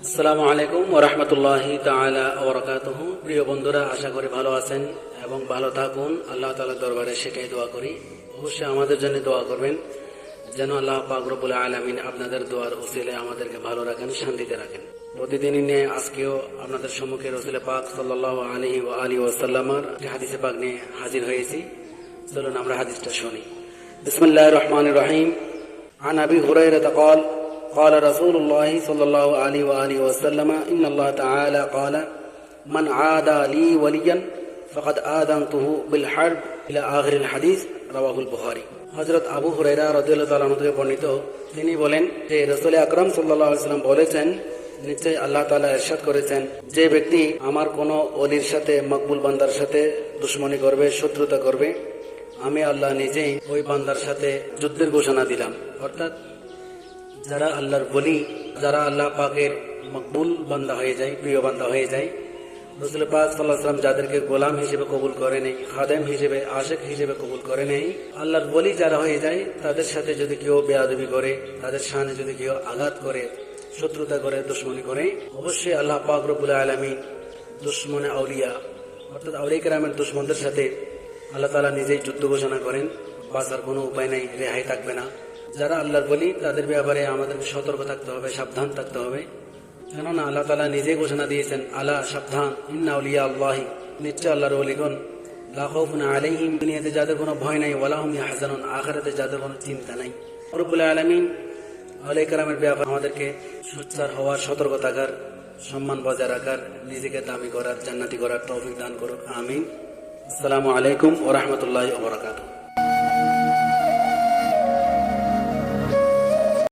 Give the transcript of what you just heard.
আসসালামু আলাইকুম ওয়া রাহমাতুল্লাহি তাআলা ওয়া বারাকাতুহু। প্রিয় বন্ধুরা, আশা করি ভালো আছেন এবং ভালো থাকুন। আল্লাহ তাআলার দরবারে সেটাই দোয়া করি। অবশ্যই আমাদের জন্য দোয়া করবেন যেন আল্লাহ পাক রব্বুল আলামিন আপনাদের দোয়ার উসিলায় আমাদেরকে ভালো রাখেন, শান্তিতে রাখেন। প্রতিদিনই নিয়ে আজকেও আপনাদের সম্মুখে রাসূল পাক সাল্লাল্লাহু আলাইহি ওয়া আলিহি ওয়াসাল্লামের হাদিসে পাক নিয়ে হাজির হয়েছি। চলুন আমরা হাদিসটা শুনি। বিসমিল্লাহির রহমানির রহিম। عن أبي هريرة قال قال رسول الله صلى الله عليه وآله وسلم إن الله تعالى قال من عادى لي وليا فقد آذنته بالحرب إلى آخر الحديث رواه البخاري। হযরত আবু হুরায়রা রাদিয়াল্লাহু তাআলা থেকে বর্ণিত, তিনি বলেন যে রাসূল আকরাম সাল্লাল্লাহু আলাইহি ওয়াসাল্লাম বলেছেন, নিশ্চয়ই আল্লাহ তাআলা ইরশাদ করেছেন, যে ব্যক্তি আমার কোনো ওলির সাথে, মকবুল বান্দার সাথে দুশমনী করবে, শত্রুতা করবে, আমি আল্লাহ নিজেই ওই বান্দার সাথে যুদ্ধের ঘোষণা দিলাম। অর্থাৎ যারা আল্লাহর বলি, যারা আল্লাহ পাকের মকবুল বান্দা হয়ে যায়, প্রিয় বান্দা হয়ে যায়, রাসূল পাক সাল্লাল্লাহু আলাইহি ওয়াসাল্লাম যাদেরকে গোলাম হিসেবে কবুল করে নেই, খাদেম হিসেবে, আশিক হিসেবে কবুল করে নেই, আল্লাহর বলি যারা হয়ে যায়, তাদের সাথে যদি কেউ বেয়াদবি করে, তাদের শানে যদি কেউ আঘাত করে, শত্রুতা করে, দুশমনী করে, অবশ্যই আল্লাহ পাক রব্বুল আলামিন দুশমনে আউলিয়া অর্থাৎ আউলিয়া কেরামের দুশমনদের সাথে আল্লাহ তাআলা নিজেই যুদ্ধ ঘোষণা করেন। বাঁচার কোনো উপায় নেই, রেহাই থাকবে না। যারা আল্লাহর বলি তাদের ব্যাপারে আমাদেরকে সতর্ক থাকতে হবে, সাবধান থাকতে হবে। কেননা আল্লাহ তাআলা নিজেই ঘোষণা দিয়েছেন, আলা সাবধান, ইন্না আউলিয়া আল্লাহি, নিশ্চয় আল্লাহর ওলিগণ, লা খাউফুন আলাইহিম, দুনিয়াতে যাদের কোনো ভয় নাই, ওয়ালা হুম ইয়াহজানুন, আখিরাতে যাদের কোনো চিন্তা নাই। রব্বুল আলামিন আউলিয়া কেরামের ব্যাপারে আমাদেরকে সোচ্চার হওয়ার, সতর্ক থাকার, সম্মান বজায় রাখার, নিজেকে দামি করার, জান্নাতি করার তৌফিক দান করুক। আমিন। আসসালামু আলাইকুম ওয়া রাহমাতুল্লাহি ওয়া বারাকাতুহু।